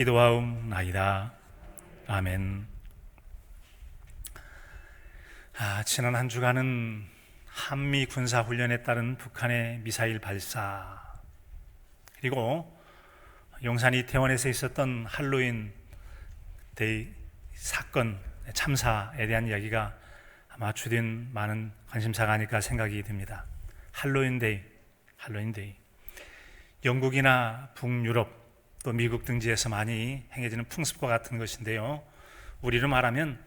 기도하옵나이다. 아멘. 지난 한 주간은 한미 군사 훈련에 따른 북한의 미사일 발사, 그리고 용산 이태원에서 있었던 할로윈 데이 사건 참사에 대한 이야기가 아마 주된 많은 관심사가 아닐까 생각이 듭니다. 할로윈 데이. 영국이나 북유럽 또 미국 등지에서 많이 행해지는 풍습과 같은 것인데요. 우리로 말하면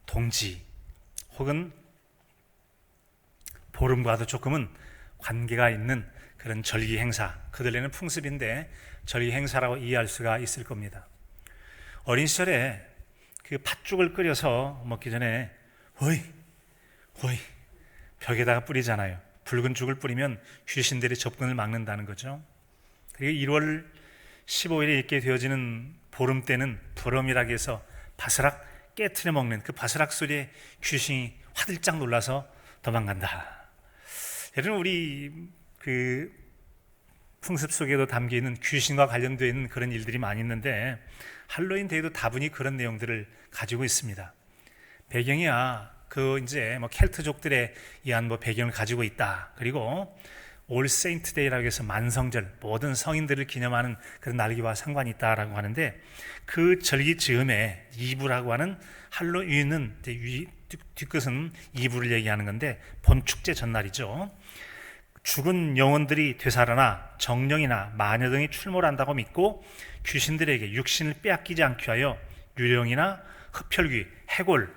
동지 혹은 보름과도 조금은 관계가 있는 그런 절기 행사, 그들에는 풍습인데 절기 행사라고 이해할 수가 있을 겁니다. 어린 시절에 그 팥죽을 끓여서 먹기 전에 호이 벽에다가 뿌리잖아요. 붉은 죽을 뿌리면 귀신들이 접근을 막는다는 거죠. 그리고 1월 15일에 있게 되어지는 보름 때는 보름이라고 해서 바스락 깨트려 먹는 그 바스락 소리에 귀신이 화들짝 놀라서 도망간다. 여러분, 우리 그 풍습 속에도 담겨 있는 귀신과 관련되어 있는 그런 일들이 많이 있는데, 할로윈 데이도 다분히 그런 내용들을 가지고 있습니다. 배경이야 이제 켈트족들에 의한 배경을 가지고 있다. 그리고 올 세인트 데이라고 해서 만성절, 모든 성인들을 기념하는 그런 날기와 상관이 있다라고 하는데, 그 절기 즈음에 이브라고 하는 할로윈은 뒤끝은 이브를 얘기하는 건데 본 축제 전날이죠. 죽은 영혼들이 되살아나 정령이나 마녀 등이 출몰한다고 믿고 귀신들에게 육신을 빼앗기지 않게 하여 유령이나 흡혈귀, 해골,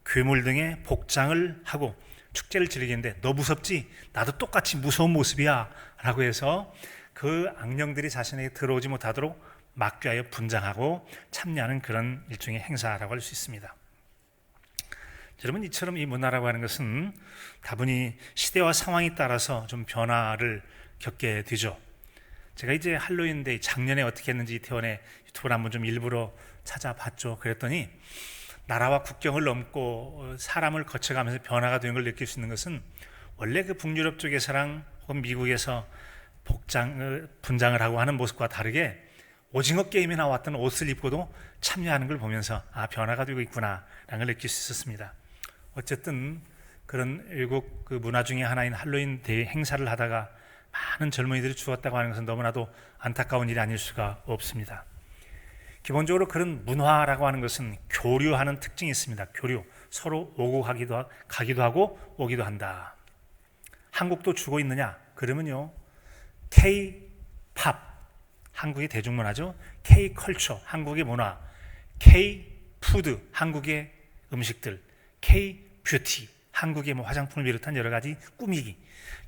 괴물 등의 복장을 하고 축제를 즐기는데, 너 무섭지? 나도 똑같이 무서운 모습이야 라고 해서 그 악령들이 자신에게 들어오지 못하도록 막귀하여 분장하고 참여하는 그런 일종의 행사라고 할 수 있습니다. 여러분, 이처럼 이 문화라고 하는 것은 다분히 시대와 상황에 따라서 좀 변화를 겪게 되죠. 제가 이제 할로윈데이 작년에 어떻게 했는지 이태원에 유튜브를 한번 좀 일부러 찾아봤죠. 그랬더니 나라와 국경을 넘고 사람을 거쳐가면서 변화가 되는 걸 느낄 수 있는 것은, 원래 그 북유럽 쪽에서랑 혹은 미국에서 분장을 하고 하는 모습과 다르게 오징어 게임에 나왔던 옷을 입고도 참여하는 걸 보면서 변화가 되고 있구나 라는 걸 느낄 수 있었습니다. 어쨌든 그런 외국 그 문화 중에 하나인 할로윈 데이 행사를 하다가 많은 젊은이들이 죽었다고 하는 것은 너무나도 안타까운 일이 아닐 수가 없습니다. 기본적으로 그런 문화라고 하는 것은 교류하는 특징이 있습니다. 교류, 서로 오고 가기도 하고 오기도 한다. 한국도 주고 있느냐? 그러면요, K-팝, 한국의 대중문화죠. K-컬처, 한국의 문화, K-푸드, 한국의 음식들, K-뷰티, 한국의 화장품을 비롯한 여러 가지 꾸미기,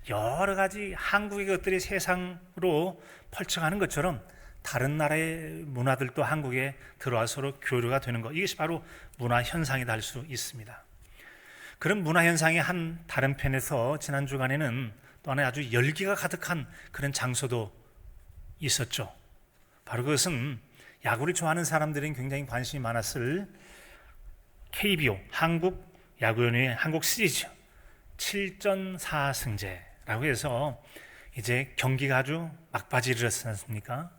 여러 가지 한국의 것들이 세상으로 펼쳐가는 것처럼 다른 나라의 문화들도 한국에 들어와서 서로 교류가 되는 것, 이것이 바로 문화 현상이다 할 수 있습니다. 그런 문화 현상의 한 다른 편에서 지난 주간에는 또 하나의 아주 열기가 가득한 그런 장소도 있었죠. 바로 그것은 야구를 좋아하는 사람들은 굉장히 관심이 많았을 KBO, 한국야구연맹의 한국 시리즈 7전 4승제라고 해서 이제 경기가 아주 막바지를 이르렀지 않습니까?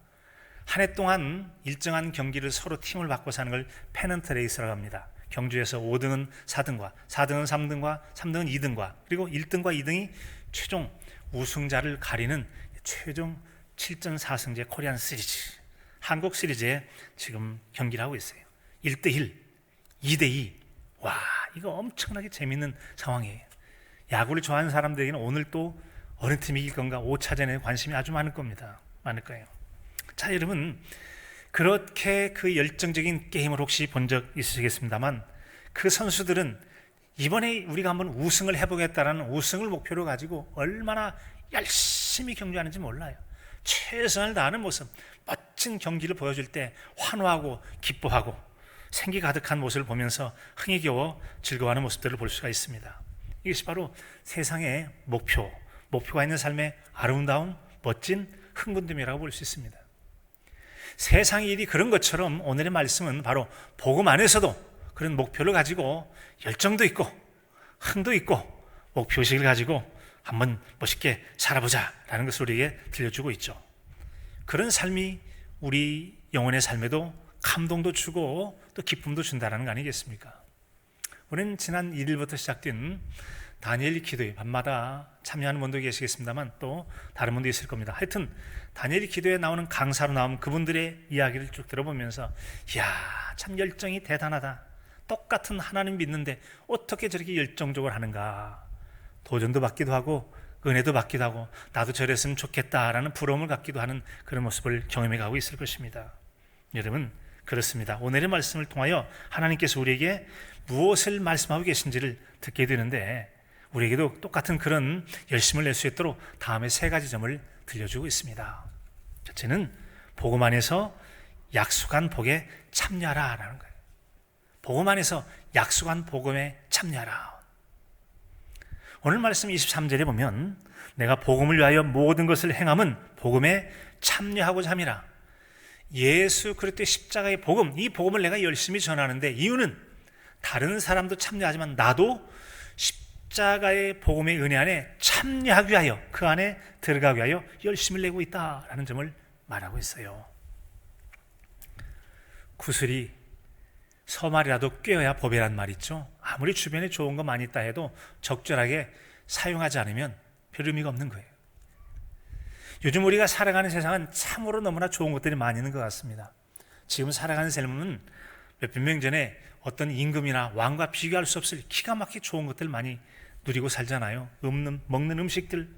한 해 동안 일정한 경기를 서로 팀을 바꿔서 하는 걸 페넌트 레이스라고 합니다. 경주에서 5등은 4등과 4등은 3등과 3등은 2등과 그리고 1등과 2등이 최종 우승자를 가리는 최종 7전 4승제 코리안 시리즈, 한국 시리즈에 지금 경기를 하고 있어요. 1대1, 2대2. 와, 이거 엄청나게 재밌는 상황이에요. 야구를 좋아하는 사람들에게는 오늘 또 어느 팀이 이길 건가 5차전에 관심이 아주 많을 겁니다. 많을 거예요. 자, 여러분, 그렇게 그 열정적인 게임을 혹시 본 적 있으시겠습니다만, 그 선수들은 이번에 우리가 한번 우승을 해보겠다라는 우승을 목표로 가지고 얼마나 열심히 경주하는지 몰라요. 최선을 다하는 모습, 멋진 경기를 보여줄 때 환호하고 기뻐하고 생기 가득한 모습을 보면서 흥이 겨워 즐거워하는 모습들을 볼 수가 있습니다. 이것이 바로 세상의 목표가 있는 삶의 아름다운 멋진 흥분됨이라고 볼 수 있습니다. 세상의 일이 그런 것처럼 오늘의 말씀은 바로 복음 안에서도 그런 목표를 가지고 열정도 있고 흥도 있고 목표의식을 가지고 한번 멋있게 살아보자 라는 것을 우리에게 들려주고 있죠. 그런 삶이 우리 영혼의 삶에도 감동도 주고 또 기쁨도 준다는 거 아니겠습니까? 우리는 지난 1일부터 시작된 다니엘 기도에 밤마다 참여하는 분도 계시겠습니다만 또 다른 분도 있을 겁니다. 하여튼 다니엘 기도에 나오는 강사로 나온 그분들의 이야기를 쭉 들어보면서 이야, 참 열정이 대단하다. 똑같은 하나님 믿는데 어떻게 저렇게 열정적으로 하는가. 도전도 받기도 하고 은혜도 받기도 하고 나도 저랬으면 좋겠다라는 부러움을 갖기도 하는 그런 모습을 경험해 가고 있을 것입니다. 여러분, 그렇습니다. 오늘의 말씀을 통하여 하나님께서 우리에게 무엇을 말씀하고 계신지를 듣게 되는데 우리에게도 똑같은 그런 열심을 낼 수 있도록 다음에 3가지 점을 들려주고 있습니다. 첫째는 복음 안에서 약속한 복에 참여하라라는 거예요. 복음 안에서 약속한 복음에 참여하라. 오늘 말씀 23절에 보면 내가 복음을 위하여 모든 것을 행함은 복음에 참여하고자 함이라. 예수 그리스도의 십자가의 복음, 이 복음을 내가 열심히 전하는데 이유는 다른 사람도 참여하지만 나도 십자가의 복음의 은혜 안에 참여하기 위하여 그 안에 들어가기 위하여 열심을 내고 있다라는 점을 말하고 있어요. 구슬이 서말이라도 꿰어야 법이란 말 있죠. 아무리 주변에 좋은 거 많이 있다 해도 적절하게 사용하지 않으면 별 의미가 없는 거예요. 요즘 우리가 살아가는 세상은 참으로 너무나 좋은 것들이 많이 있는 것 같습니다. 지금 살아가는 삶은 몇백 명 전에 어떤 임금이나 왕과 비교할 수 없을 기가 막히게 좋은 것들 많이 누리고 살잖아요. 먹는 음식들,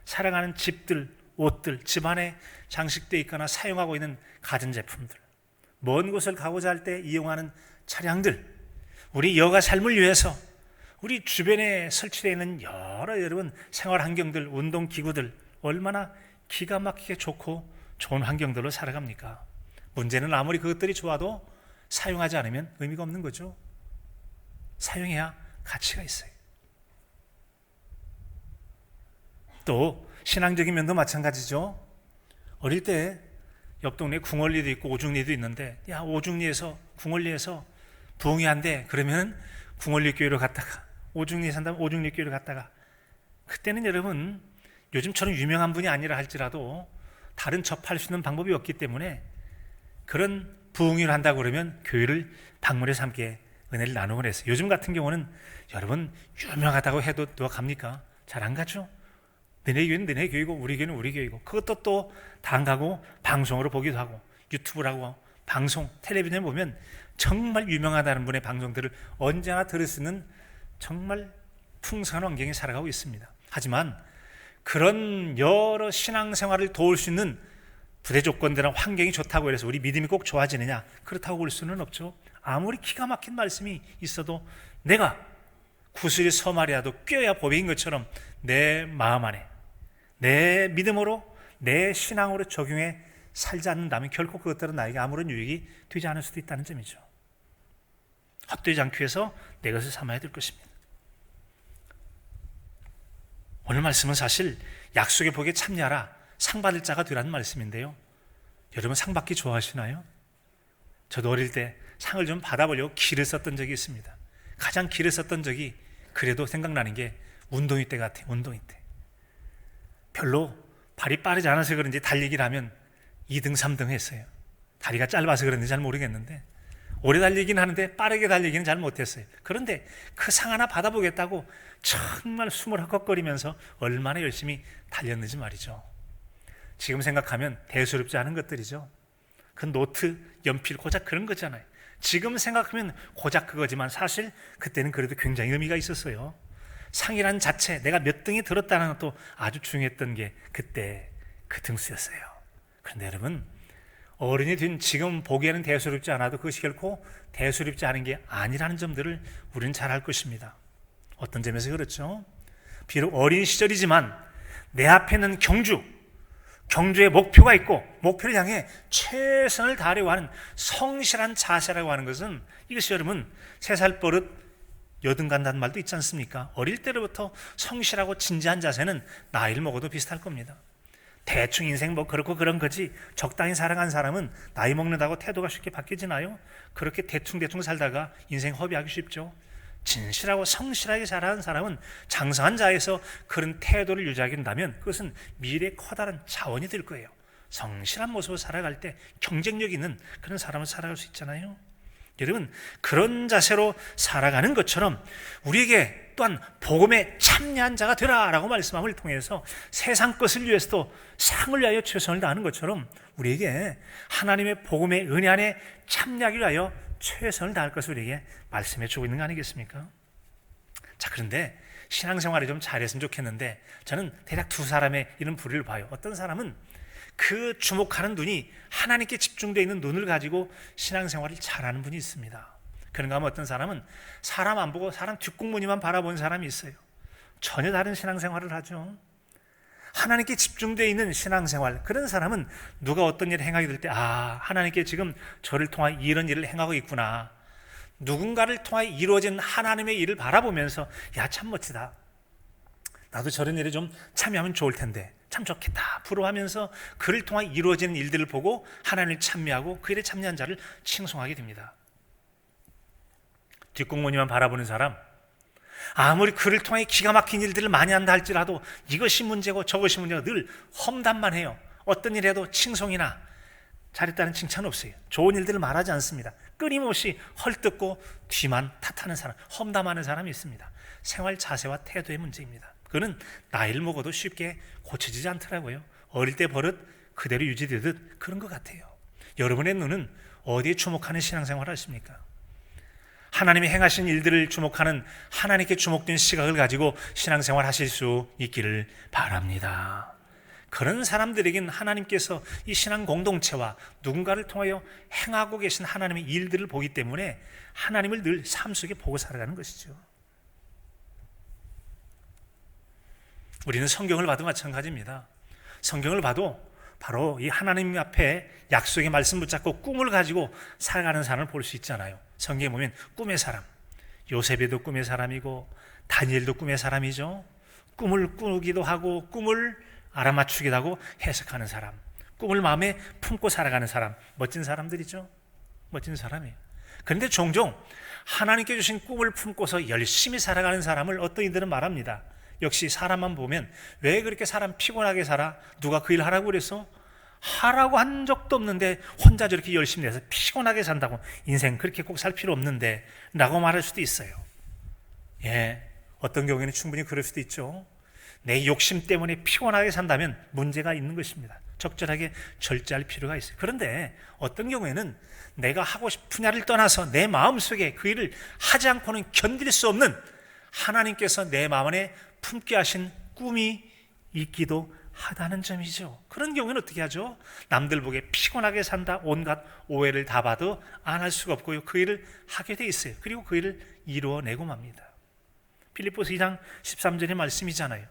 살아가는 집들, 옷들, 집안에 장식되어 있거나 사용하고 있는 가전제품들, 먼 곳을 가고자 할 때 이용하는 차량들, 우리 여가 삶을 위해서 우리 주변에 설치되어 있는 여러분 생활 환경들, 운동기구들 얼마나 기가 막히게 좋고 좋은 환경들로 살아갑니까? 문제는 아무리 그것들이 좋아도 사용하지 않으면 의미가 없는 거죠. 사용해야 가치가 있어요. 또 신앙적인 면도 마찬가지죠. 어릴 때 옆 동네에 궁궐리도 있고 오중리도 있는데 야, 오중리에서 궁궐리에서 부흥이 안 돼. 그러면 궁궐리 교회로 갔다가 오중리에 산다면 오중리 교회로 갔다가 그때는 여러분 요즘처럼 유명한 분이 아니라 할지라도 다른 접할 수 있는 방법이 없기 때문에 그런 부흥을 한다고 그러면 교회를 방문해서 함께 은혜를 나누곤 했어요. 요즘 같은 경우는 여러분 유명하다고 해도 누가 갑니까? 잘 안 가죠. 너네 교회는 너네 교회고 우리 교회는 우리 교회고 그것도 또 다 안 가고 방송으로 보기도 하고 유튜브라고 방송, 텔레비전에 보면 정말 유명하다는 분의 방송들을 언제나 들을 수 있는 정말 풍성한 환경에 살아가고 있습니다. 하지만 그런 여러 신앙생활을 도울 수 있는 부대 조건들이나 환경이 좋다고 해서 우리 믿음이 꼭 좋아지느냐? 그렇다고 볼 수는 없죠. 아무리 기가 막힌 말씀이 있어도 내가 구슬이 서말이라도 꿰어야 법인 것처럼 내 마음 안에 내 믿음으로 내 신앙으로 적용해 살지 않는다면 결코 그것들은 나에게 아무런 유익이 되지 않을 수도 있다는 점이죠. 헛되지 않기 위해서 내 것을 삼아야 될 것입니다. 오늘 말씀은 사실 약속의 복에 참여하라, 상 받을 자가 되라는 말씀인데요. 여러분 상 받기 좋아하시나요? 저도 어릴 때 상을 좀 받아보려고 기를 썼던 적이 있습니다. 가장 기를 썼던 적이 그래도 생각나는 게 운동회 때 같아요. 운동회 때 별로 발이 빠르지 않아서 그런지 달리기를 하면 2등, 3등 했어요. 다리가 짧아서 그런지 잘 모르겠는데 오래 달리기는 하는데 빠르게 달리기는 잘 못했어요. 그런데 그 상 하나 받아보겠다고 정말 숨을 헉헉거리면서 얼마나 열심히 달렸는지 말이죠. 지금 생각하면 대수롭지 않은 것들이죠. 그 노트, 연필 고작 그런 거잖아요. 지금 생각하면 고작 그거지만 사실 그때는 그래도 굉장히 의미가 있었어요. 상이라는 자체, 내가 몇 등이 들었다는 것도 아주 중요했던 게 그때 그 등수였어요. 그런데 여러분, 어른이 된 지금 보기에는 대수롭지 않아도 그것이 결코 대수롭지 않은 게 아니라는 점들을 우리는 잘 알 것입니다. 어떤 점에서 그렇죠? 비록 어린 시절이지만 내 앞에는 경주의 목표가 있고 목표를 향해 최선을 다하려고 하는 성실한 자세라고 하는 것은 이것이 여러분 3살 버릇 여든 간다는 말도 있지 않습니까? 어릴 때로부터 성실하고 진지한 자세는 나이를 먹어도 비슷할 겁니다. 대충 인생 뭐 그렇고 그런 거지 적당히 살아간 사람은 나이 먹는다고 태도가 쉽게 바뀌지나요? 그렇게 대충 살다가 인생 허비하기 쉽죠. 진실하고 성실하게 살아가는 사람은 장성한 자에서 그런 태도를 유지하게 된다면 그것은 미래의 커다란 자원이 될 거예요. 성실한 모습으로 살아갈 때 경쟁력 있는 그런 사람을 살아갈 수 있잖아요. 여러분, 그런 자세로 살아가는 것처럼 우리에게 또한 복음에 참여한 자가 되라라고 말씀함을 통해서 세상 것을 위해서도 상을 위하여 최선을 다하는 것처럼 우리에게 하나님의 복음의 은혜 안에 참여하기 위하여 최선을 다할 것을 우리에게 말씀해 주고 있는 거 아니겠습니까? 자, 그런데 신앙생활을 좀 잘했으면 좋겠는데 저는 대략 두 사람의 이런 부류를 봐요. 어떤 사람은 그 주목하는 눈이 하나님께 집중되어 있는 눈을 가지고 신앙생활을 잘하는 분이 있습니다. 그런가 하면 어떤 사람은 사람 안 보고 사람 뒷공무니만 바라보는 사람이 있어요. 전혀 다른 신앙생활을 하죠. 하나님께 집중되어 있는 신앙생활, 그런 사람은 누가 어떤 일을 행하게 될 때 하나님께 지금 저를 통하여 이런 일을 행하고 있구나, 누군가를 통하여 이루어진 하나님의 일을 바라보면서 참 멋지다, 나도 저런 일에 좀 참여하면 좋을 텐데 참 좋겠다 부러워하면서 그를 통하여 이루어지는 일들을 보고 하나님을 참여하고 그 일에 참여한 자를 칭송하게 됩니다. 뒷공무니만 바라보는 사람, 아무리 그를 통해 기가 막힌 일들을 많이 한다 할지라도 이것이 문제고 저것이 문제고 늘 험담만 해요. 어떤 일에도 칭송이나 잘했다는 칭찬 없어요. 좋은 일들을 말하지 않습니다. 끊임없이 헐뜯고 뒤만 탓하는 사람, 험담하는 사람이 있습니다. 생활 자세와 태도의 문제입니다. 그는 나이를 먹어도 쉽게 고쳐지지 않더라고요. 어릴 때 버릇 그대로 유지되듯 그런 것 같아요. 여러분의 눈은 어디에 주목하는 신앙생활을 하십니까? 하나님이 행하신 일들을 주목하는 하나님께 주목된 시각을 가지고 신앙생활 하실 수 있기를 바랍니다. 그런 사람들에겐 하나님께서 이 신앙 공동체와 누군가를 통하여 행하고 계신 하나님의 일들을 보기 때문에 하나님을 늘 삶 속에 보고 살아가는 것이죠. 우리는 성경을 봐도 마찬가지입니다. 성경을 봐도 바로 이 하나님 앞에 약속의 말씀 붙잡고 꿈을 가지고 살아가는 사람을 볼 수 있잖아요. 성경에 보면 꿈의 사람, 요셉도 꿈의 사람이고 다니엘도 꿈의 사람이죠. 꿈을 꾸기도 하고 꿈을 알아맞추기도 하고 해석하는 사람, 꿈을 마음에 품고 살아가는 사람, 멋진 사람들이죠. 멋진 사람이에요. 그런데 종종 하나님께 주신 꿈을 품고서 열심히 살아가는 사람을 어떤 이들은 말합니다. 역시 사람만 보면 왜 그렇게 사람 피곤하게 살아? 누가 그 일 하라고 그랬어? 하라고 한 적도 없는데 혼자 저렇게 열심히 해서 피곤하게 산다고, 인생 그렇게 꼭 살 필요 없는데 라고 말할 수도 있어요. 어떤 경우에는 충분히 그럴 수도 있죠. 내 욕심 때문에 피곤하게 산다면 문제가 있는 것입니다. 적절하게 절제할 필요가 있어요. 그런데 어떤 경우에는 내가 하고 싶은 분야를 떠나서 내 마음속에 그 일을 하지 않고는 견딜 수 없는 하나님께서 내 마음 안에 품게 하신 꿈이 있기도 하다는 점이죠. 그런 경우는 어떻게 하죠? 남들 보기에 피곤하게 산다, 온갖 오해를 다 봐도 안 할 수가 없고요. 그 일을 하게 돼 있어요. 그리고 그 일을 이루어내고 맙니다. 빌립보서 2장 13절의 말씀이잖아요.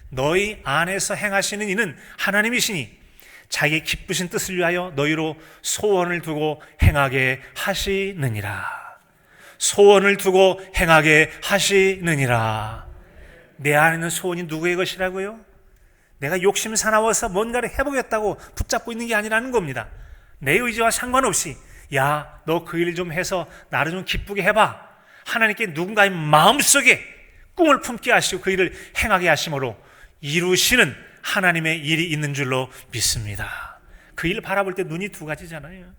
너희 안에서 행하시는 이는 하나님이시니 자기의 기쁘신 뜻을 위하여 너희로 소원을 두고 행하게 하시느니라. 소원을 두고 행하게 하시느니라. 내 안에 있는 소원이 누구의 것이라고요? 내가 욕심 사나워서 뭔가를 해보겠다고 붙잡고 있는 게 아니라는 겁니다. 내 의지와 상관없이 너 그 일 좀 해서 나를 좀 기쁘게 해봐. 하나님께 누군가의 마음속에 꿈을 품게 하시고 그 일을 행하게 하심으로 이루시는 하나님의 일이 있는 줄로 믿습니다. 그 일을 바라볼 때 눈이 두 가지잖아요.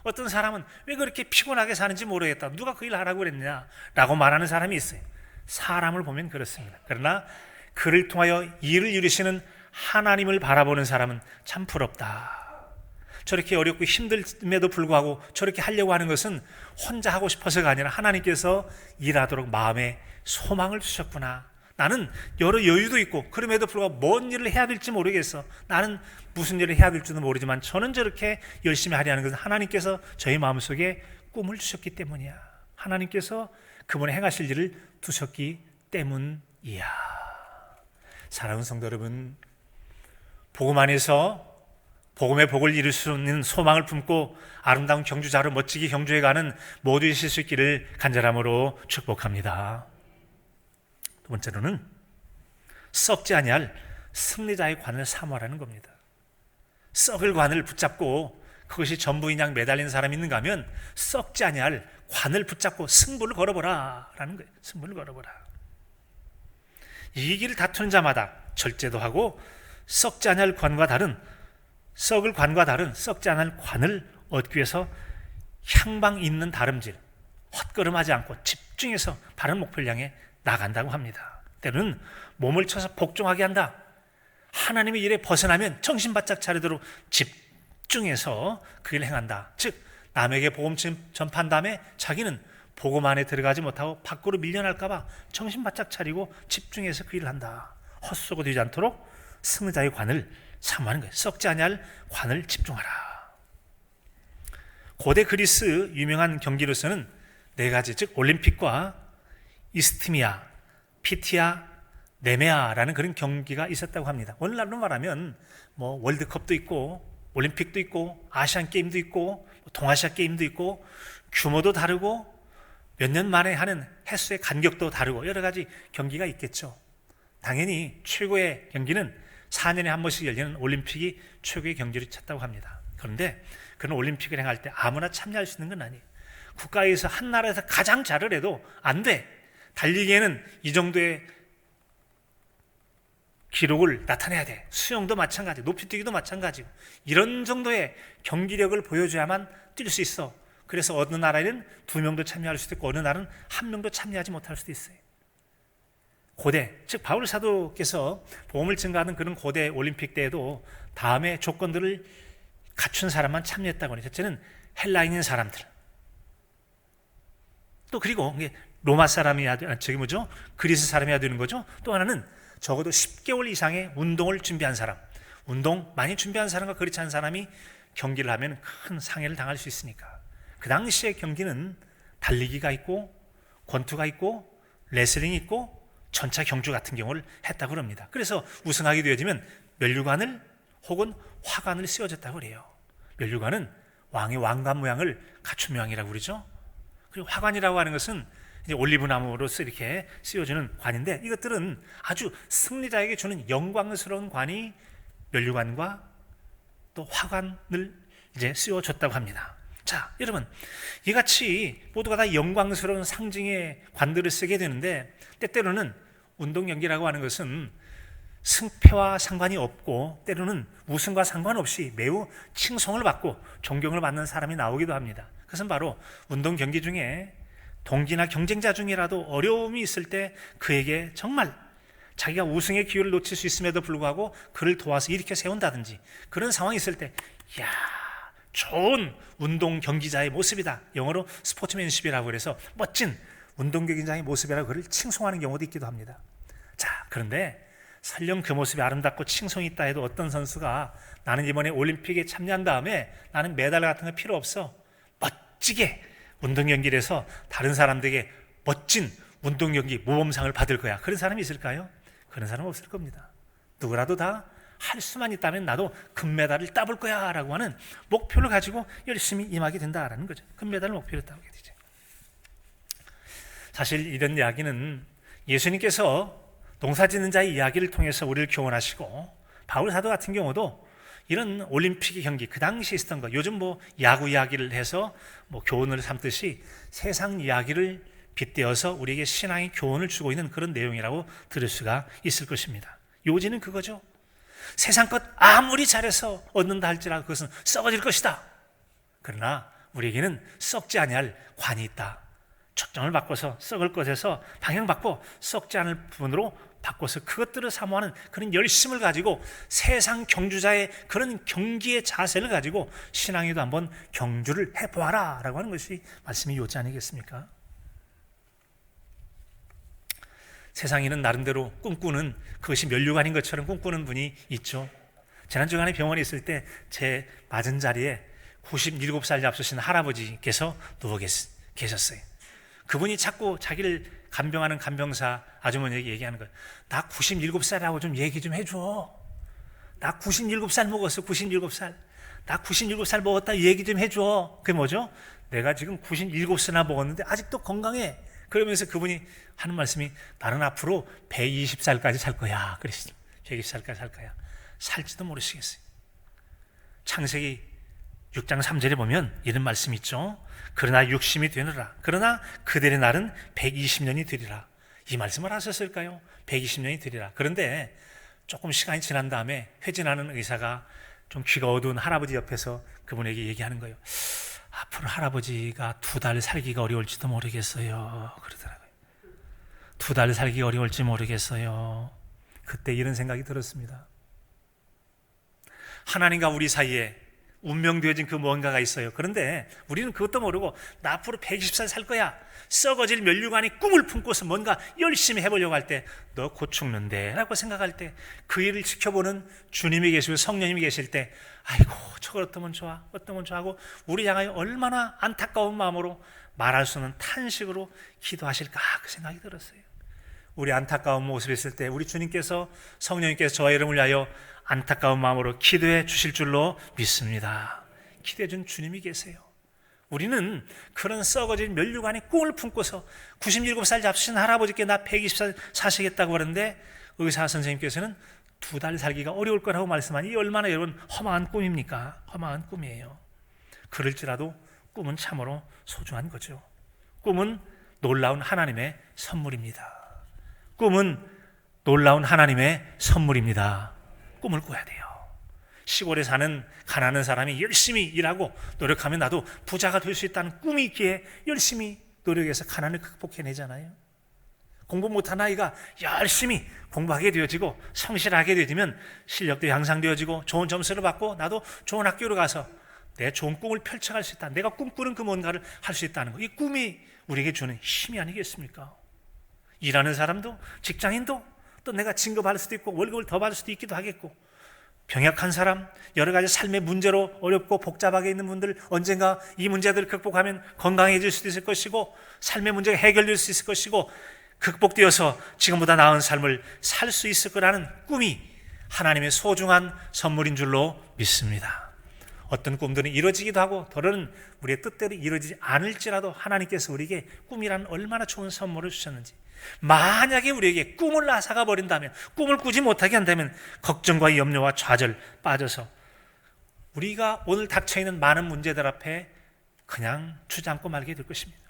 어떤 사람은 왜 그렇게 피곤하게 사는지 모르겠다, 누가 그 일 하라고 그랬냐 라고 말하는 사람이 있어요. 사람을 보면 그렇습니다. 그러나 그를 통하여 일을 이루시는 하나님을 바라보는 사람은 참 부럽다. 저렇게 어렵고 힘듦에도 불구하고 저렇게 하려고 하는 것은 혼자 하고 싶어서가 아니라 하나님께서 일하도록 마음에 소망을 주셨구나. 나는 여러 여유도 있고 그럼에도 불구하고 뭔 일을 해야 될지 모르겠어. 나는 무슨 일을 해야 될지도 모르지만 저는 저렇게 열심히 하려는 것은 하나님께서 저희 마음속에 꿈을 주셨기 때문이야. 하나님께서 그분의 행하실 일을 두셨기 때문이야. 사랑하는 성도 여러분, 복음 안에서 복음의 복을 이룰 수 있는 소망을 품고 아름다운 경주자로 멋지게 경주해가는 모두이실 수 있기를 간절함으로 축복합니다. 두 번째로는 썩지 아니할 승리자의 관을 사모하라는 겁니다. 썩을 관을 붙잡고 그것이 전부인 양 매달린 사람이 있는가 하면 썩지 아니할 관을 붙잡고 승부를 걸어보라 라는 거예요. 승부를 걸어보라. 이기를 다투는 자마다 절제도 하고 썩지 아니할 관과 다른 썩을 관과 다른 썩지 않을 관을 얻기 위해서 향방 있는 다름질, 헛걸음하지 않고 집중해서 바른 목표를 향해 나간다고 합니다. 때로는 몸을 쳐서 복종하게 한다. 하나님의 일에 벗어나면 정신 바짝 차리도록 집중해서 그 일을 행한다. 즉 남에게 복음 전파한 다음에 자기는 복음 안에 들어가지 못하고 밖으로 밀려날까 봐 정신 바짝 차리고 집중해서 그 일을 한다. 헛수고 되지 않도록 승자의 관을 사모하는 거예요. 썩지 아니할 관을 집중하라. 고대 그리스 유명한 경기로서는 네 가지, 즉 올림픽과 이스트미아, 피티아, 네메아라는 그런 경기가 있었다고 합니다. 오늘날로 말하면 뭐 월드컵도 있고 올림픽도 있고 아시안 게임도 있고 동아시아 게임도 있고 규모도 다르고 몇 년 만에 하는 횟수의 간격도 다르고 여러 가지 경기가 있겠죠. 당연히 최고의 경기는 4년에 한 번씩 열리는 올림픽이 최고의 경기를 찾다고 합니다. 그런데 그런 올림픽을 행할 때 아무나 참여할 수 있는 건 아니에요. 국가에서 한 나라에서 가장 잘을 해도 안 돼. 달리기에는 이 정도의 기록을 나타내야 돼. 수영도 마찬가지, 높이뛰기도 마찬가지고 이런 정도의 경기력을 보여줘야만 뛸 수 있어. 그래서 어느 나라에는 2명도 참여할 수도 있고 어느 나라는 1명도 참여하지 못할 수도 있어요. 고대, 즉 바울 사도께서 복음을 증거하는 그런 고대 올림픽 때에도 다음의 조건들을 갖춘 사람만 참여했다고 해요. 첫째는 헬라인인 사람들. 또 그리고 로마 사람이야, 그리스 사람이야 되는 거죠. 또 하나는 적어도 10개월 이상의 운동을 준비한 사람. 운동 많이 준비한 사람과 그렇지 않은 사람이 경기를 하면 큰 상해를 당할 수 있으니까. 그 당시의 경기는 달리기가 있고 권투가 있고 레슬링이 있고 전차 경주 같은 경우를 했다고 합니다. 그래서 우승하게 되어지면 면류관을 혹은 화관을 씌워줬다고 그래요. 면류관은 왕의 왕관 모양을 갖춘 모양이라고 그러죠. 그리고 화관이라고 하는 것은 이제 올리브나무로서 이렇게 씌워주는 관인데 이것들은 아주 승리자에게 주는 영광스러운 관이 면류관과 또 화관을 이제 씌워줬다고 합니다. 자, 여러분, 이같이 모두가 다 영광스러운 상징의 관들을 쓰게 되는데 때때로는 운동 경기라고 하는 것은 승패와 상관이 없고 때로는 우승과 상관없이 매우 칭송을 받고 존경을 받는 사람이 나오기도 합니다. 그것은 바로 운동 경기 중에 동기나 경쟁자 중이라도 어려움이 있을 때 그에게 정말 자기가 우승의 기회를 놓칠 수 있음에도 불구하고 그를 도와서 일으켜 세운다든지 그런 상황이 있을 때 이야, 좋은 운동 경기자의 모습이다. 영어로 스포츠맨십이라고 그래서 멋진 운동 경기자의 모습이라고 그를 칭송하는 경우도 있기도 합니다. 자, 그런데 설령 그 모습이 아름답고 칭송이 있다 해도 어떤 선수가 나는 이번에 올림픽에 참여한 다음에 나는 메달 같은 거 필요 없어. 멋지게 운동 경기를 해서 다른 사람들에게 멋진 운동 경기 모범상을 받을 거야. 그런 사람이 있을까요? 그런 사람은 없을 겁니다. 누구라도 다 할 수만 있다면 나도 금메달을 따볼 거야 라고 하는 목표를 가지고 열심히 임하게 된다라는 거죠. 금메달을 목표로 따게 되죠. 사실 이런 이야기는 예수님께서 농사짓는 자의 이야기를 통해서 우리를 교훈하시고 바울 사도 같은 경우도 이런 올림픽의 경기, 그 당시에 있었던 거, 요즘 뭐 야구 이야기를 해서 뭐 교훈을 삼듯이 세상 이야기를 빗대어서 우리에게 신앙의 교훈을 주고 있는 그런 내용이라고 들을 수가 있을 것입니다. 요지는 그거죠. 세상 것 아무리 잘해서 얻는다 할지라도 그것은 썩어질 것이다. 그러나 우리에게는 썩지 아니할 관이 있다. 초점을 바꿔서 썩을 것에서 방향 바꿔 썩지 않을 부분으로 바꿔서 그것들을 사모하는 그런 열심을 가지고 세상 경주자의 그런 경기의 자세를 가지고 신앙에도 한번 경주를 해보아라 라고 하는 것이 말씀이 요지 아니겠습니까? 세상에는 나름대로 꿈꾸는, 그것이 면류관인 것처럼 꿈꾸는 분이 있죠. 지난주간에 병원에 있을 때 제 맞은 자리에 97살 잡수신 할아버지께서 누워 계셨어요. 그분이 자꾸 자기를 간병하는 간병사 아주머니에게 얘기하는 거예요. 나 97살이라고 좀 얘기 좀 해줘. 나 97살 먹었어. 97살. 나 97살 먹었다 얘기 좀 해줘. 그게 뭐죠? 내가 지금 97살이나 먹었는데 아직도 건강해. 그러면서 그분이 하는 말씀이 나는 앞으로 120살까지 살 거야. 그랬어요. 120살까지 살 거야. 살지도 모르시겠어요. 창세기 6장 3절에 보면 이런 말씀이 있죠. 그러나 육심이 되느라. 그러나 그들의 날은 120년이 되리라. 이 말씀을 하셨을까요? 120년이 되리라. 그런데 조금 시간이 지난 다음에 회진하는 의사가 좀 귀가 어두운 할아버지 옆에서 그분에게 얘기하는 거예요. 앞으로 할아버지가 2달 살기가 어려울지도 모르겠어요. 그러더라고요. 2달 살기가 어려울지 모르겠어요. 그때 이런 생각이 들었습니다. 하나님과 우리 사이에 운명되어진 그 뭔가가 있어요. 그런데 우리는 그것도 모르고 나 앞으로 120살 살 거야. 썩어질 면류관이 꿈을 품고서 뭔가 열심히 해보려고 할 때 너 곧 죽는데 라고 생각할 때 그 일을 지켜보는 주님이 계시고 성령님이 계실 때 아이고 저걸 어떠면 좋아 어떠면 좋아하고 우리 향하여 얼마나 안타까운 마음으로 말할 수 없는 탄식으로 기도하실까 그 생각이 들었어요. 우리 안타까운 모습이 있을 때 우리 주님께서 성령님께서 저와 여러분을 위하여 안타까운 마음으로 기도해 주실 줄로 믿습니다. 기도해 준 주님이 계세요. 우리는 그런 썩어진 면류관의 꿈을 품고서 97살 잡수신 할아버지께 나 120살 사시겠다고 하는데 의사 선생님께서는 2달 살기가 어려울 거라고 말씀하니 이 얼마나 여러분 허망한 꿈입니까? 허망한 꿈이에요. 그럴지라도 꿈은 참으로 소중한 거죠. 꿈은 놀라운 하나님의 선물입니다. 꿈은 놀라운 하나님의 선물입니다. 꿈을 꿔야 돼요. 시골에 사는 가난한 사람이 열심히 일하고 노력하면 나도 부자가 될 수 있다는 꿈이 있기에 열심히 노력해서 가난을 극복해내잖아요. 공부 못한 아이가 열심히 공부하게 되어지고 성실하게 되어지면 실력도 향상되어지고 좋은 점수를 받고 나도 좋은 학교로 가서 내 좋은 꿈을 펼쳐갈 수 있다. 내가 꿈꾸는 그 뭔가를 할 수 있다는 거. 이 꿈이 우리에게 주는 힘이 아니겠습니까? 일하는 사람도 직장인도 또 내가 진급할 수도 있고 월급을 더 받을 수도 있기도 하겠고 병약한 사람, 여러 가지 삶의 문제로 어렵고 복잡하게 있는 분들 언젠가 이 문제들을 극복하면 건강해질 수도 있을 것이고 삶의 문제가 해결될 수 있을 것이고 극복되어서 지금보다 나은 삶을 살 수 있을 거라는 꿈이 하나님의 소중한 선물인 줄로 믿습니다. 어떤 꿈들은 이루어지기도 하고 더러는 우리의 뜻대로 이루어지지 않을지라도 하나님께서 우리에게 꿈이란 얼마나 좋은 선물을 주셨는지 만약에 우리에게 꿈을 앗아가 버린다면 꿈을 꾸지 못하게 한다면 걱정과 염려와 좌절 빠져서 우리가 오늘 닥쳐있는 많은 문제들 앞에 그냥 주저앉고 말게 될 것입니다.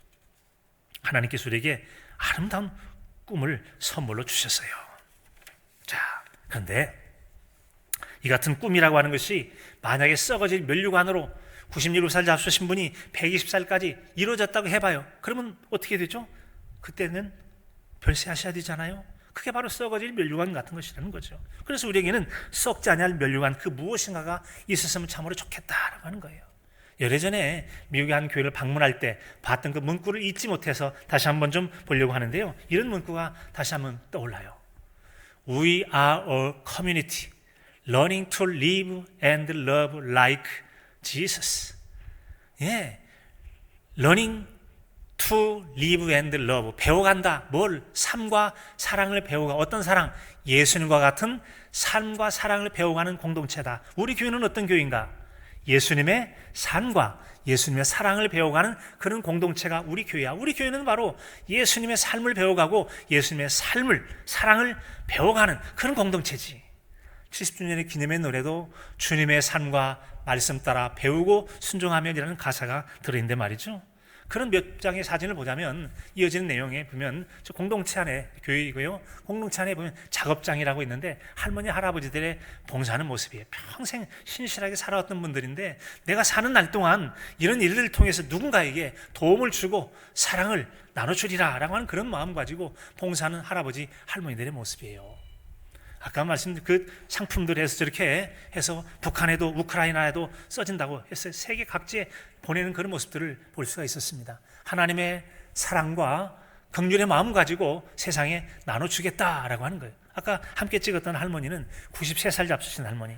하나님께서 우리에게 아름다운 꿈을 선물로 주셨어요. 자, 그런데 이 같은 꿈이라고 하는 것이 만약에 썩어질 면류관으로 97살 잡수신 분이 120살까지 이루어졌다고 해봐요. 그러면 어떻게 되죠? 그때는 별세하셔야 되잖아요. 그게 바로 썩어질 면류관 같은 것이라는 거죠. 그래서 우리에게는 썩지 아니할 면류관 그 무엇인가가 있었으면 참으로 좋겠다라고 하는 거예요. 예전에 미국의 한 교회를 방문할 때 봤던 그 문구를 잊지 못해서 다시 한번 좀 보려고 하는데요. 이런 문구가 다시 한번 떠올라요. We are a community learning to live and love like Jesus. 예, learning to live and love. 배워간다. 뭘? 삶과 사랑을 배워가. 어떤 사랑? 예수님과 같은 삶과 사랑을 배워가는 공동체다. 우리 교회는 어떤 교회인가? 예수님의 삶과 예수님의 사랑을 배워가는 그런 공동체가 우리 교회야. 우리 교회는 바로 예수님의 삶을 배워가고 예수님의 삶을, 사랑을 배워가는 그런 공동체지. 70주년의 기념의 노래도 주님의 삶과 말씀 따라 배우고 순종하면이라는 가사가 들어있는데 말이죠. 그런 몇 장의 사진을 보자면 이어지는 내용에 보면 저 공동체 안에 교회이고요. 공동체 안에 보면 작업장이라고 있는데 할머니 할아버지들의 봉사하는 모습이에요. 평생 신실하게 살아왔던 분들인데 내가 사는 날 동안 이런 일들을 통해서 누군가에게 도움을 주고 사랑을 나눠주리라 라고 하는 그런 마음 가지고 봉사하는 할아버지 할머니들의 모습이에요. 아까 말씀드린 그 상품들에서 저렇게 해서 북한에도 우크라이나에도 써진다고 했어요. 세계 각지에 보내는 그런 모습들을 볼 수가 있었습니다. 하나님의 사랑과 긍휼의 마음 가지고 세상에 나눠주겠다라고 하는 거예요. 아까 함께 찍었던 할머니는 93살 잡수신 할머니.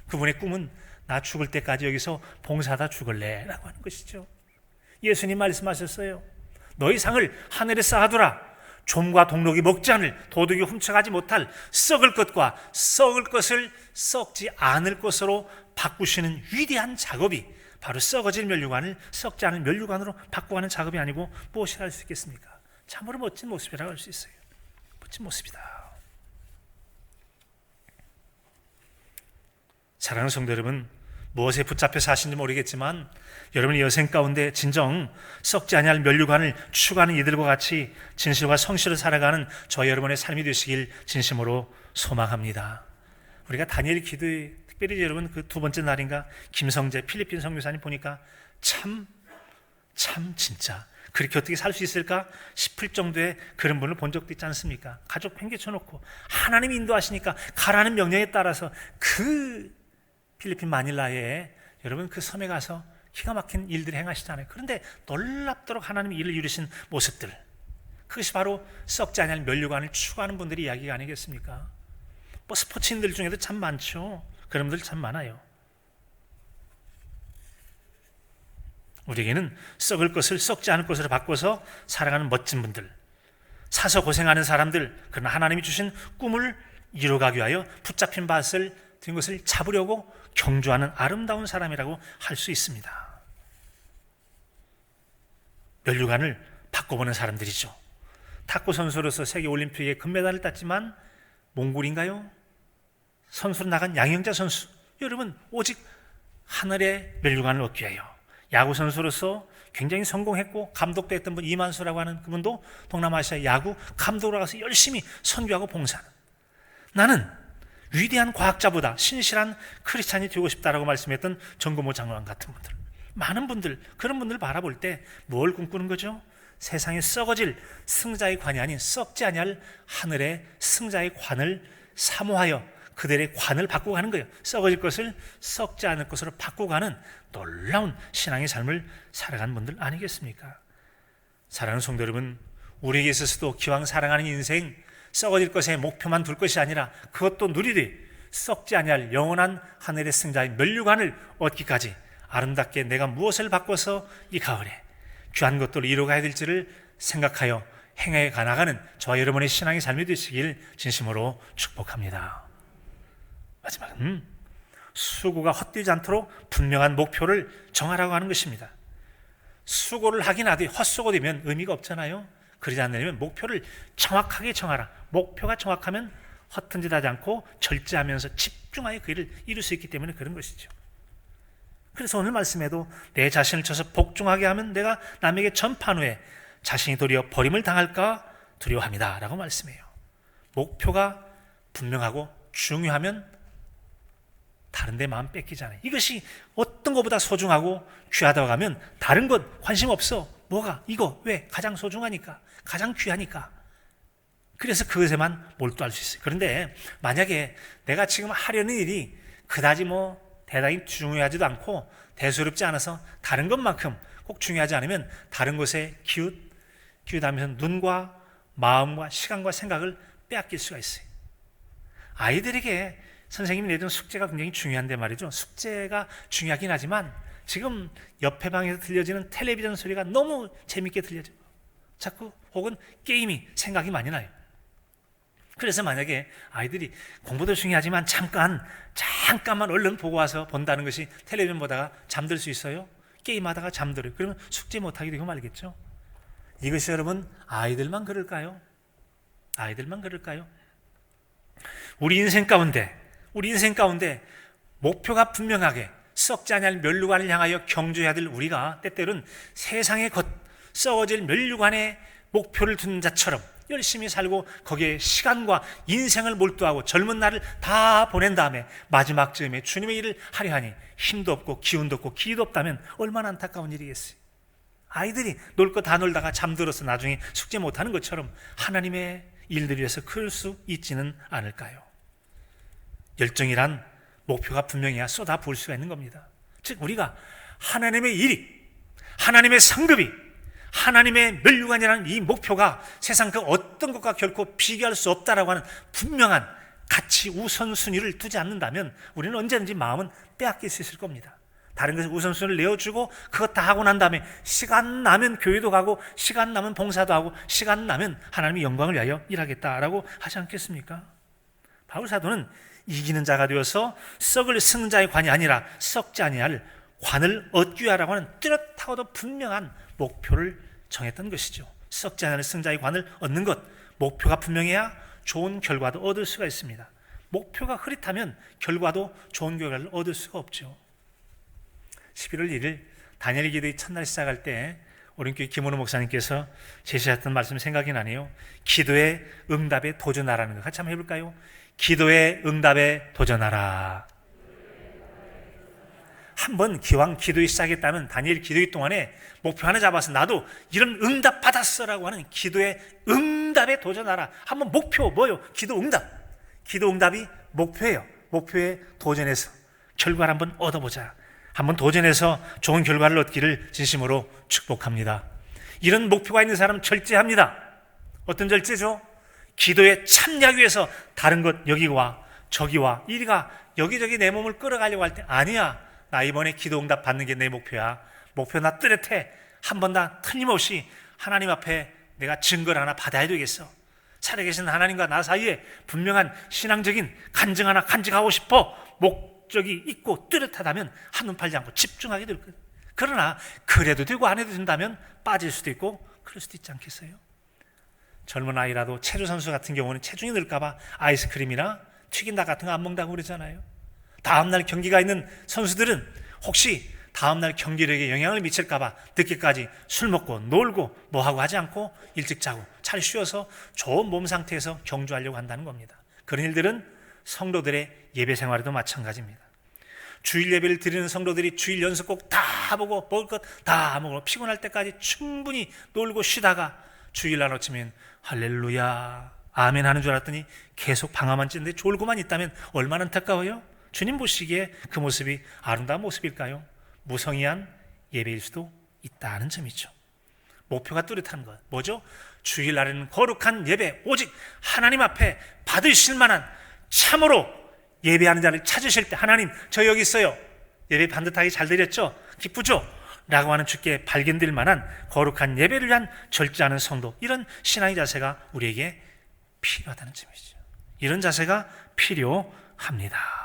그분의 꿈은 나 죽을 때까지 여기서 봉사하다 죽을래 라고 하는 것이죠. 예수님 말씀하셨어요. 너희 상을 하늘에 쌓아두라. 좀과 동록이 먹지 않을, 도둑이 훔쳐가지 못할 썩을 것과 썩을 것을 썩지 않을 것으로 바꾸시는 위대한 작업이 바로 썩어질 면류관을 썩지 않은 면류관으로 바꾸는 작업이 아니고 무엇이라 할 수 있겠습니까? 참으로 멋진 모습이라고 할 수 있어요. 멋진 모습이다. 사랑하는 성도 여러분, 무엇에 붙잡혀 사신지 모르겠지만 여러분의 여생 가운데 진정 썩지 아니할 면류관을 추구하는 이들과 같이 진실과 성실을 살아가는 저희 여러분의 삶이 되시길 진심으로 소망합니다. 우리가 다니엘 기도에 특별히 여러분 그 두 번째 날인가 김성재 필리핀 선교사님 보니까 참 진짜 그렇게 어떻게 살 수 있을까 싶을 정도의 그런 분을 본 적도 있지 않습니까? 가족 팽개쳐놓고 하나님이 인도하시니까 가라는 명령에 따라서 그 필리핀 마닐라에 여러분 그 섬에 가서 기가 막힌 일들을 행하시잖아요. 그런데 놀랍도록 하나님이 일을 이루신 모습들, 그것이 바로 썩지 아니할 면류관을 추구하는 분들의 이야기가 아니겠습니까? 뭐 스포츠인들 중에도 참 많죠. 그런 분들 참 많아요. 우리에게는 썩을 것을 썩지 않을 것으로 바꿔서 살아가는 멋진 분들, 사서 고생하는 사람들, 그러나 하나님이 주신 꿈을 이루어가기 위하여 붙잡힌 밭을 든 것을 잡으려고 경주하는 아름다운 사람이라고 할 수 있습니다. 면류관을 바꿔보는 사람들이죠. 탁구 선수로서 세계올림픽에 금메달을 땄지만 몽골인가요? 선수로 나간 양영자 선수, 여러분 오직 하늘의 면류관을 얻기 위하여. 야구 선수로서 굉장히 성공했고 감독도 했던 분 이만수라고 하는 그분도 동남아시아 야구 감독으로 가서 열심히 선교하고 봉사하는, 나는 위대한 과학자보다 신실한 크리스찬이 되고 싶다라고 말씀했던 정고모 장로왕 같은 분들, 많은 분들, 그런 분들을 바라볼 때 뭘 꿈꾸는 거죠? 세상에 썩어질 승자의 관이 아닌 썩지 아니할 하늘의 승자의 관을 사모하여 그들의 관을 바꾸고 가는 거예요. 썩어질 것을 썩지 않을 것으로 바꾸고 가는 놀라운 신앙의 삶을 살아가는 분들 아니겠습니까? 사랑하는 성도 여러분, 우리에게 있어서도 기왕 살아가는 인생, 썩어질 것에 목표만 둘 것이 아니라 그것도 누리되 썩지 아니할 영원한 하늘의 승자의 면류관을 얻기까지 아름답게 내가 무엇을 바꿔서 이 가을에 귀한 것들을 이루어가야 될지를 생각하여 행해 나가는 저와 여러분의 신앙의 삶이 되시길 진심으로 축복합니다. 마지막은 수고가 헛되지 않도록 분명한 목표를 정하라고 하는 것입니다. 수고를 하긴 하되 헛수고되면 의미가 없잖아요. 그러지 않으려면 목표를 정확하게 정하라. 목표가 정확하면 허튼 짓 하지 않고 절제하면서 집중하여 그 일을 이룰 수 있기 때문에 그런 것이죠. 그래서 오늘 말씀에도 내 자신을 쳐서 복종하게 하면 내가 남에게 전파한 후에 자신이 도리어 버림을 당할까 두려워합니다 라고 말씀해요. 목표가 분명하고 중요하면 다른 데 마음 뺏기잖아요. 이것이 어떤 것보다 소중하고 귀하다고 하면 다른 것 관심 없어. 뭐가? 이거 왜? 가장 소중하니까, 가장 귀하니까. 그래서 그것에만 몰두할 수 있어요. 그런데 만약에 내가 지금 하려는 일이 그다지 대단히 중요하지도 않고 대수롭지 않아서 다른 것만큼 꼭 중요하지 않으면 다른 것에 기웃하면서 눈과 마음과 시간과 생각을 빼앗길 수가 있어요. 아이들에게 선생님이 내준 숙제가 굉장히 중요한데 말이죠. 숙제가 중요하긴 하지만 지금 옆에 방에서 들려지는 텔레비전 소리가 너무 재밌게 들려져요. 자꾸 혹은 게임이 생각이 많이 나요. 그래서 만약에 아이들이 공부도 중요하지만 잠깐만 얼른 보고 와서 본다는 것이 텔레비전 보다가 잠들 수 있어요? 게임하다가 잠들어요. 그러면 숙제 못하게 되고 말겠죠. 이것이 여러분 아이들만 그럴까요? 아이들만 그럴까요? 우리 인생 가운데 목표가 분명하게 썩지 아니할 면류관을 향하여 경주해야 될 우리가 때때로는 세상의 것 썩어질 면류관에 목표를 둔 자처럼 열심히 살고 거기에 시간과 인생을 몰두하고 젊은 날을 다 보낸 다음에 마지막 즈음에 주님의 일을 하려 하니 힘도 없고 기운도 없고 기회도 없다면 얼마나 안타까운 일이겠어요. 아이들이 놀 거 다 놀다가 잠들어서 나중에 숙제 못하는 것처럼 하나님의 일들을 위해서 그럴 수 있지는 않을까요? 열정이란 목표가 분명해야 쏟아 부을 수가 있는 겁니다. 즉 우리가 하나님의 일이, 하나님의 상급이, 하나님의 면류관이라는 이 목표가 세상 그 어떤 것과 결코 비교할 수 없다라고 하는 분명한 가치 우선순위를 두지 않는다면 우리는 언제든지 마음은 빼앗길 수 있을 겁니다. 다른 것에 우선순위를 내어주고 그것 다 하고 난 다음에 시간 나면 교회도 가고 시간 나면 봉사도 하고 시간 나면 하나님의 영광을 위하여 일하겠다라고 하지 않겠습니까? 바울 사도는 이기는 자가 되어서 썩을 승자의 관이 아니라 썩지 아니할 관을 얻기 위하라고 하는 뚜렷하고도 분명한 목표를 정했던 것이죠. 썩지 않을 승자의 관을 얻는 것, 목표가 분명해야 좋은 결과도 얻을 수가 있습니다. 목표가 흐릿하면 결과도 좋은 결과를 얻을 수가 없죠. 11월 1일 다니엘 기도의 첫날 시작할 때 오른교회 김원호 목사님께서 제시하셨던 말씀이 생각이 나네요. 기도의 응답에 도전하라는 거 같이 한번 해볼까요? 기도의 응답에 도전하라. 한번 기왕 기도에 시작했다면 다니엘 기도회 동안에 목표 하나 잡아서 나도 이런 응답 받았어라고 하는 기도의 응답에 도전하라. 한번 목표 뭐요? 기도 응답. 기도 응답이 목표예요. 목표에 도전해서 결과를 한번 얻어보자. 한번 도전해서 좋은 결과를 얻기를 진심으로 축복합니다. 이런 목표가 있는 사람 절제합니다. 어떤 절제죠? 기도에 참여하기 위해서 다른 것 여기와 저기와 이리가 여기저기 내 몸을 끌어가려고 할 때 아니야. 나 이번에 기도 응답 받는 게 내 목표야. 목표 나 뚜렷해. 한 번 다 틀림없이 하나님 앞에 내가 증거를 하나 받아야 되겠어. 살아계신 하나님과 나 사이에 분명한 신앙적인 간증 하나 간직하고 싶어. 목적이 있고 뚜렷하다면 한눈 팔지 않고 집중하게 될 거예요. 그러나 그래도 되고 안 해도 된다면 빠질 수도 있고 그럴 수도 있지 않겠어요? 젊은 아이라도 체조 선수 같은 경우는 체중이 늘까봐 아이스크림이나 튀긴 닭 같은 거 안 먹는다고 그러잖아요. 다음날 경기가 있는 선수들은 혹시 다음날 경기력에 영향을 미칠까봐 늦게까지 술 먹고 놀고 뭐하고 하지 않고 일찍 자고 잘 쉬어서 좋은 몸 상태에서 경주하려고 한다는 겁니다. 그런 일들은 성도들의 예배 생활에도 마찬가지입니다. 주일 예배를 드리는 성도들이 주일 연습곡 다 보고 먹을 것 다 먹고 피곤할 때까지 충분히 놀고 쉬다가 주일날 아침엔 할렐루야 아멘 하는 줄 알았더니 계속 방아만 찌는데 졸고만 있다면 얼마나 안타까워요? 주님 보시기에 그 모습이 아름다운 모습일까요? 무성의한 예배일 수도 있다는 점이죠. 목표가 뚜렷한 것 뭐죠? 주일날에는 거룩한 예배 오직 하나님 앞에 받으실 만한 참으로 예배하는 자를 찾으실 때 하나님 저 여기 있어요. 예배 반듯하게 잘 드렸죠? 기쁘죠? 라고 하는 주께 발견될 만한 거룩한 예배를 위한 절제하는 성도 이런 신앙의 자세가 우리에게 필요하다는 점이죠. 이런 자세가 필요합니다.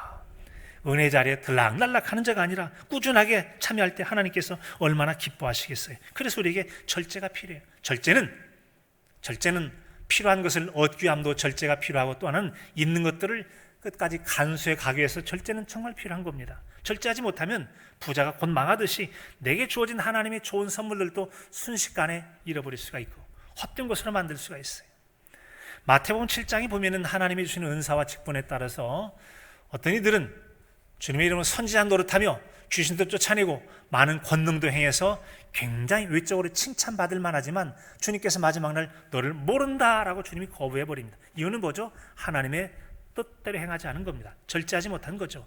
은혜 자리에 들락날락하는 자가 아니라 꾸준하게 참여할 때 하나님께서 얼마나 기뻐하시겠어요. 그래서 우리에게 절제가 필요해요. 절제는 필요한 것을 얻기 위함도 절제가 필요하고 또 하나는 있는 것들을 끝까지 간수해 가기 위해서 절제는 정말 필요한 겁니다. 절제하지 못하면 부자가 곧 망하듯이 내게 주어진 하나님의 좋은 선물들도 순식간에 잃어버릴 수가 있고 헛된 것으로 만들 수가 있어요. 마태복음 7장에 보면은 하나님이 주시는 은사와 직분에 따라서 어떤 이들은 주님의 이름으로 선지자 노릇하며 귀신도 쫓아내고 많은 권능도 행해서 굉장히 외적으로 칭찬받을 만하지만 주님께서 마지막 날 너를 모른다라고 주님이 거부해버립니다. 이유는 뭐죠? 하나님의 뜻대로 행하지 않은 겁니다. 절제하지 못한 거죠.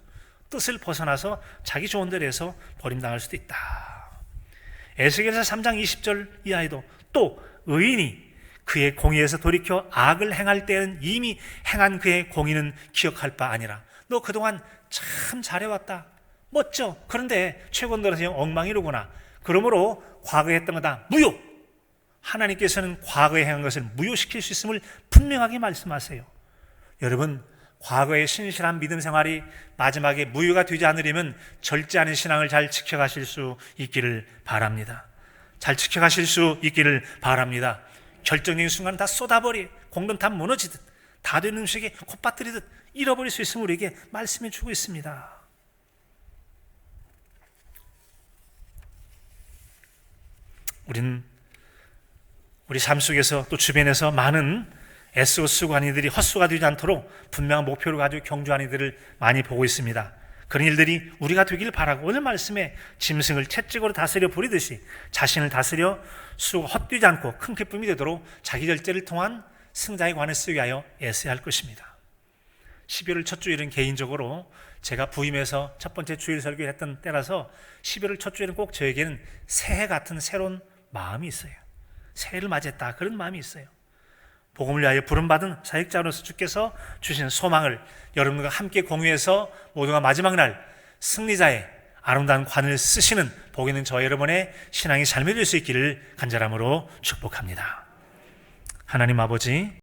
뜻을 벗어나서 자기 좋은 대로 해서 버림당할 수도 있다. 에스겔서 3장 20절 이하에도 또 의인이 그의 공의에서 돌이켜 악을 행할 때는 이미 행한 그의 공의는 기억할 바 아니라 너 그동안 참 잘해왔다. 멋져. 그런데 최근 들어서 엉망이로구나. 그러므로 과거에 했던 거 다 무효. 하나님께서는 과거에 행한 것을 무효시킬 수 있음을 분명하게 말씀하세요. 여러분 과거의 신실한 믿음 생활이 마지막에 무효가 되지 않으려면 절제하는 신앙을 잘 지켜가실 수 있기를 바랍니다. 잘 지켜가실 수 있기를 바랍니다. 결정적인 순간 다 쏟아버리 공동 다 무너지듯 다 된 음식에 콧바뜨리듯 잃어버릴 수 있음을 우리에게 말씀해 주고 있습니다. 우리는 우리 삶 속에서 또 주변에서 많은 애쓰고 쓰고한 이들이 헛수가 되지 않도록 분명한 목표를 가지고 경주하는 이들을 많이 보고 있습니다. 그런 일들이 우리가 되길 바라고 오늘 말씀에 짐승을 채찍으로 다스려 부리듯이 자신을 다스려 수고가 헛되지 않고 큰 기쁨이 되도록 자기 절제를 통한 승자의 관을 쓰기 위하여 애써야 할 것입니다. 12월 첫 주일은 개인적으로 제가 부임해서 첫 번째 주일 설교를 했던 때라서 12월 첫 주일은 꼭 저에게는 새해 같은 새로운 마음이 있어요. 새해를 맞이했다 그런 마음이 있어요. 복음을 위하여 부름받은 사역자로서 주께서 주신 소망을 여러분과 함께 공유해서 모두가 마지막 날 승리자의 아름다운 관을 쓰시는 복 있는 저 여러분의 신앙이 삶이 될 수 있기를 간절함으로 축복합니다. 하나님 아버지